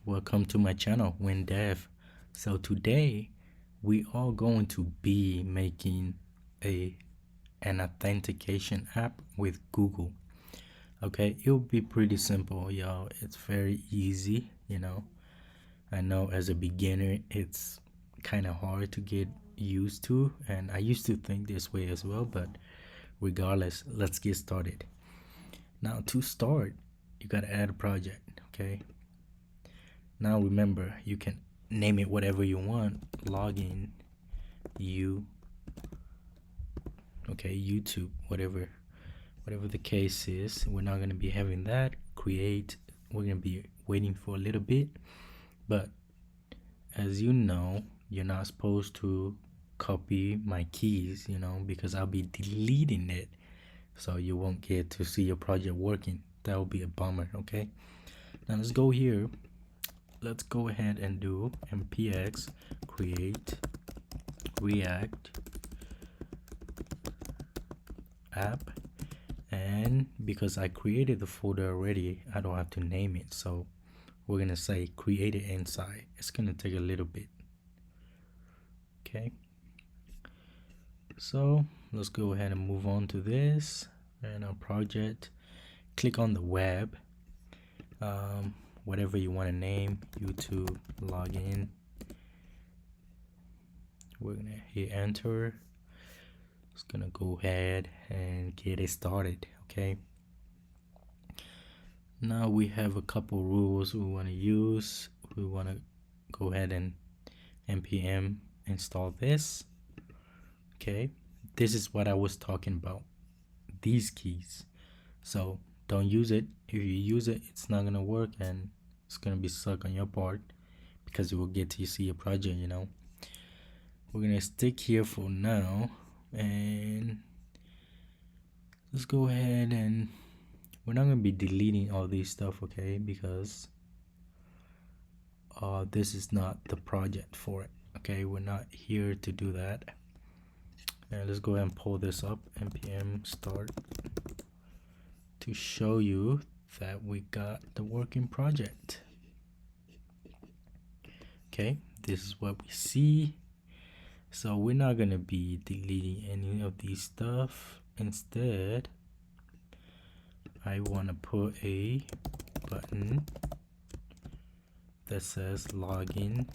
welcome to my channel, WinDev. So today we are going to be making an authentication app with Google. Okay, it'll be pretty simple, y'all. It's very easy, I know as a beginner it's kind of hard to get used to, and I used to think this way as well, but regardless, let's get started. Now to start, you gotta add a project, okay? Now remember, you can name it whatever you want. Login, YouTube, whatever the case is. We're not gonna be having that. Create, we're gonna be waiting for a little bit, but as you know, you're not supposed to copy my keys, because I'll be deleting it, so you won't get to see your project working. That will be a bummer. Okay, now let's go here. Let's go ahead and do npx create React app, and because I created the folder already, I don't have to name it, so we're gonna say create it inside. It's gonna take a little bit. Okay, so let's go ahead and move on to this and our project. Click on the web, whatever you want to name, YouTube login. We're gonna hit enter. It's gonna go ahead and get it started. Okay, now we have a couple rules we want to use. We want to go ahead and npm install this. Okay, this is what I was talking about, these keys. So don't use it. If you use it, it's not gonna work, and it's gonna be suck on your part because you will get to see your project. We're gonna stick here for now, and let's go ahead, and we're not gonna be deleting all these stuff, okay, because this is not the project for it. Okay, we're not here to do that. And let's go ahead and pull this up, npm start, to show you that we got the working project. Okay, this is what we see. So we're not gonna be deleting any of these stuff. Instead, I want to put a button that says login,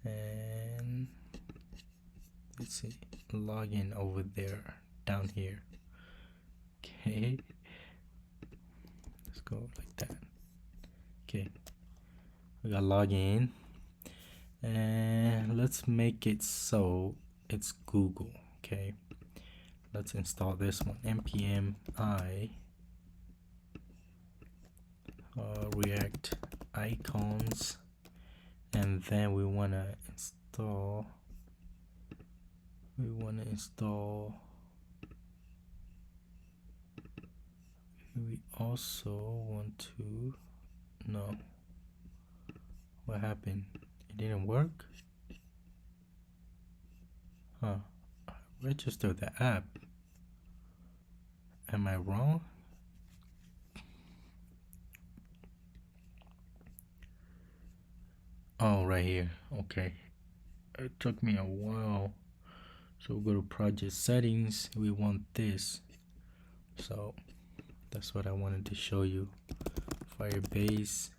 and let's see, login over there, down here. Okay, let's go like that. Okay, we got login, and let's make it so it's Google. Okay, let's install this one, npm I react icons, and then we want to install we also want to, no, what happened? It didn't work. Register the app. Am I wrong? Oh, right here. Okay, it took me a while. So we'll go to project settings. We want this, so that's what I wanted to show you. Firebase,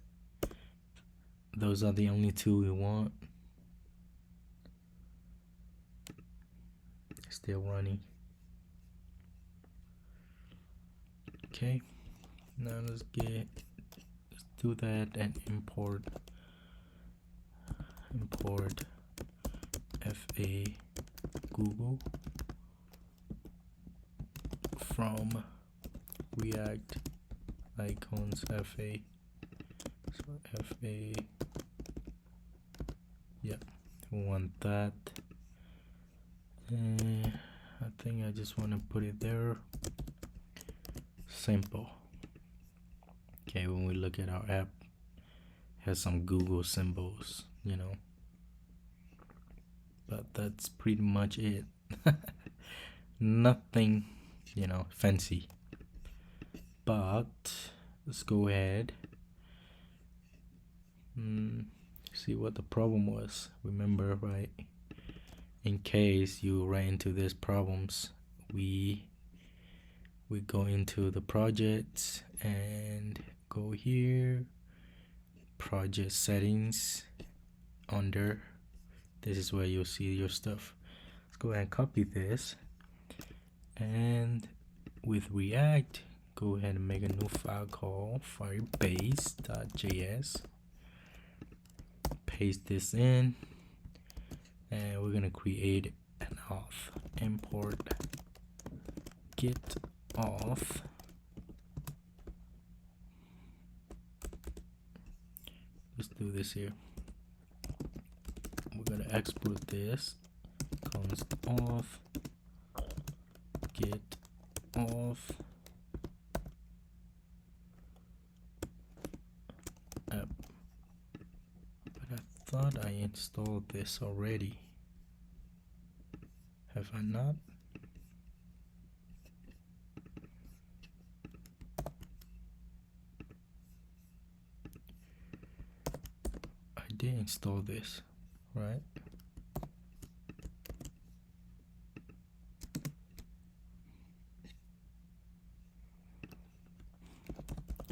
those are the only two we want. Still running. Okay, now let's do that and import fa Google from React icons fa. So fa, yeah, we want that. And I think I just want to put it there. Simple. Okay, when we look at our app, it has some Google symbols, but that's pretty much it. Nothing, fancy. But let's go ahead see what the problem was. Remember, right? In case you ran into these problems, we go into the projects and go here, project settings. Under this is where you'll see your stuff. Let's go ahead and copy this, and with React, go ahead and make a new file called firebase.js. Paste this in, and we're gonna create an auth. Import get auth. Let's do this here. We're gonna export this. Const auth get auth app. But I thought I installed this already. Have I not? I did install this, right?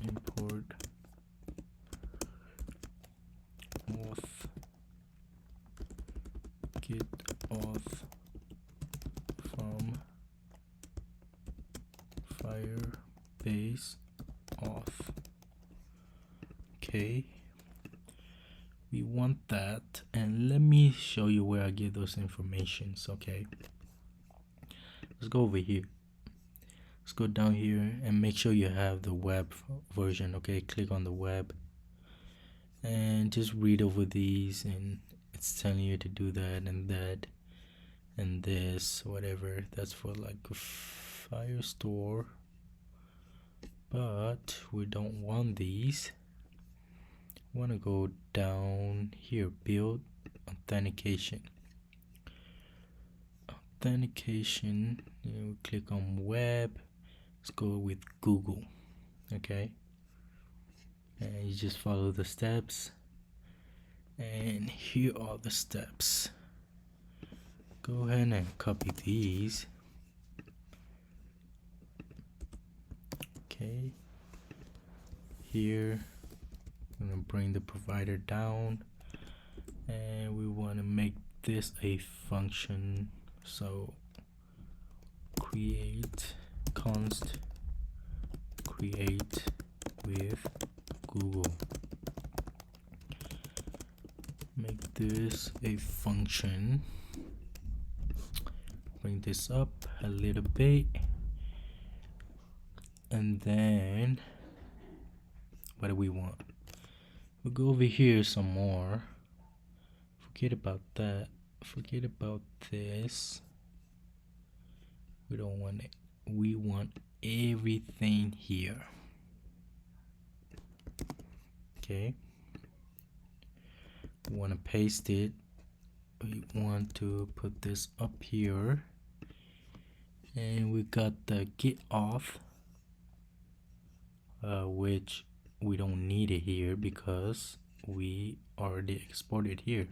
Import auth get auth from Firebase auth. Okay, we want that, and let me show you where I get those informations. Okay, let's go over here. Let's go down here and make sure you have the web version. Okay, click on the web and just read over these, and it's telling you to do that and that and this, whatever. That's for like a Firestore, but we don't want these. We want to go down here, build authentication. Authentication, you click on web. Let's go with Google. Okay, and you just follow the steps, and here are the steps. Go ahead and copy these. Okay, here I'm gonna bring the provider down, and we want to make this a function. So create const create with Google. Make this a function. Bring this up a little bit, and then what do we want? We'll go over here some more. Forget about that. Forget about this. We don't want it. We want everything here. Okay, we want to paste it. We want to put this up here, and we got the get auth, which we don't need it here because we already exported here.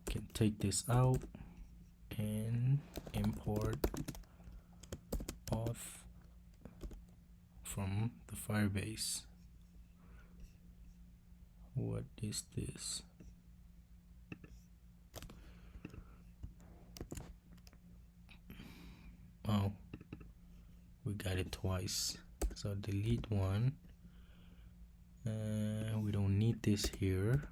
Can take this out and import auth from the Firebase. What is this? Oh, we got it twice, so delete one. We don't need this here.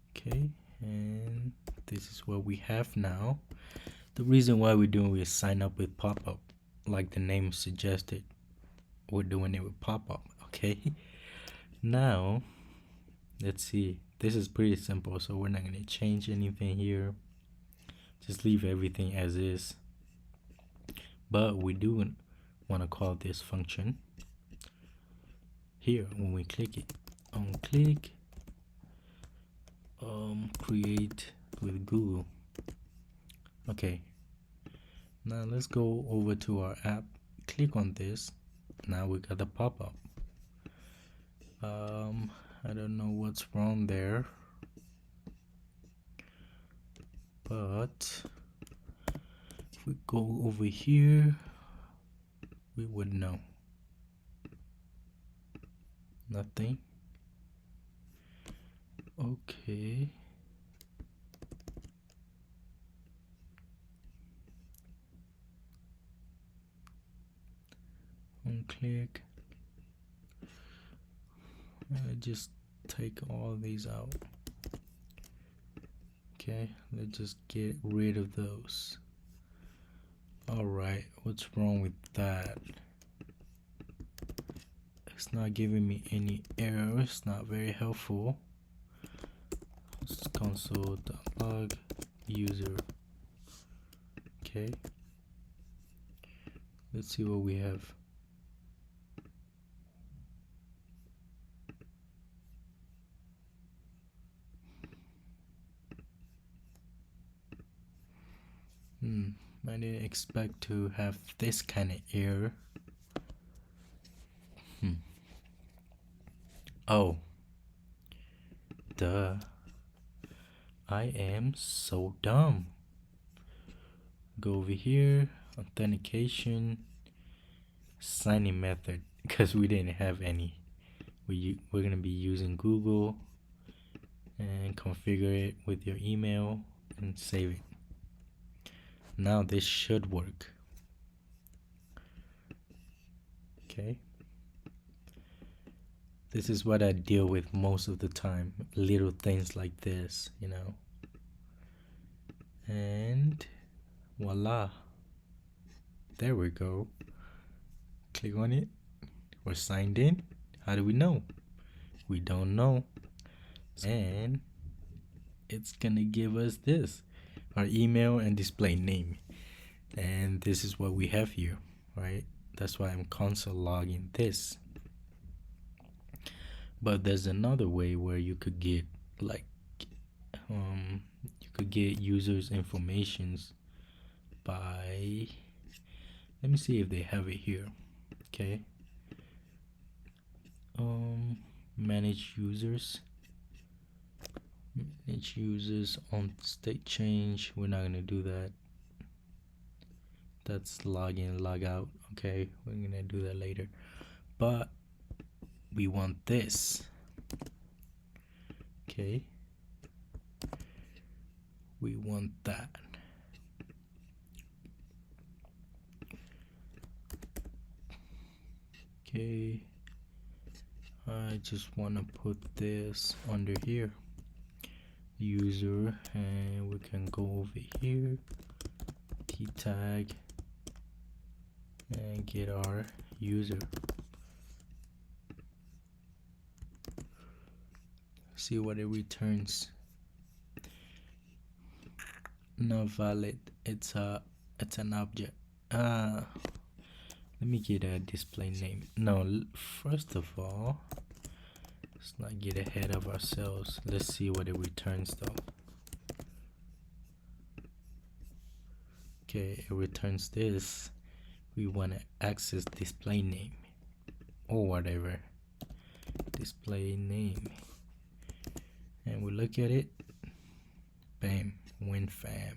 Okay, and this is what we have now. The reason why we're doing is sign up with pop-up, like the name suggested. We're doing it with pop-up. Okay, now let's see. This is pretty simple, so we're not going to change anything here. Just leave everything as is, but we do want to call this function here. When we click it, on click create with Google. Okay, now let's go over to our app, click on this. Now we got the pop-up. I don't know what's wrong there, but if we go over here, we would know. Nothing. Okay. Unclick. Just take all these out. Okay, let's just get rid of those. Alright, what's wrong with that? It's not giving me any errors, not very helpful. Let's console.log user. Okay, let's see what we have. I didn't expect to have this kind of error. Oh, duh. I am so dumb. Go over here, authentication, signing method, because we didn't have any. We're gonna be using Google, and configure it with your email and save it. Now this should work. Okay. This is what I deal with most of the time. Little things like this, you know. And voila. There we go. Click on it. We're signed in. How do we know? We don't know. And it's gonna give us this, our email and display name. And this is what we have here, right? That's why I'm console logging this. But there's another way where you could get like you could get users' informations by, let me see if they have it here. Okay. Manage users on state change. We're not gonna do that. That's login, log out. Okay, we're gonna do that later. But we want this. Okay, we want that. Okay, I just want to put this under here, user, and we can go over here, t tag, and get our user. See what it returns. Not valid. It's an object. Let me get a display name. No, first of all, let's not get ahead of ourselves. Let's see what it returns though. Okay, it returns this. We want to access display name or whatever. Display name. And we look at it. Bam, WinFam.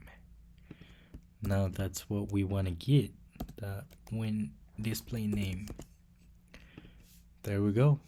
Now that's what we want to get. That Win display name. There we go.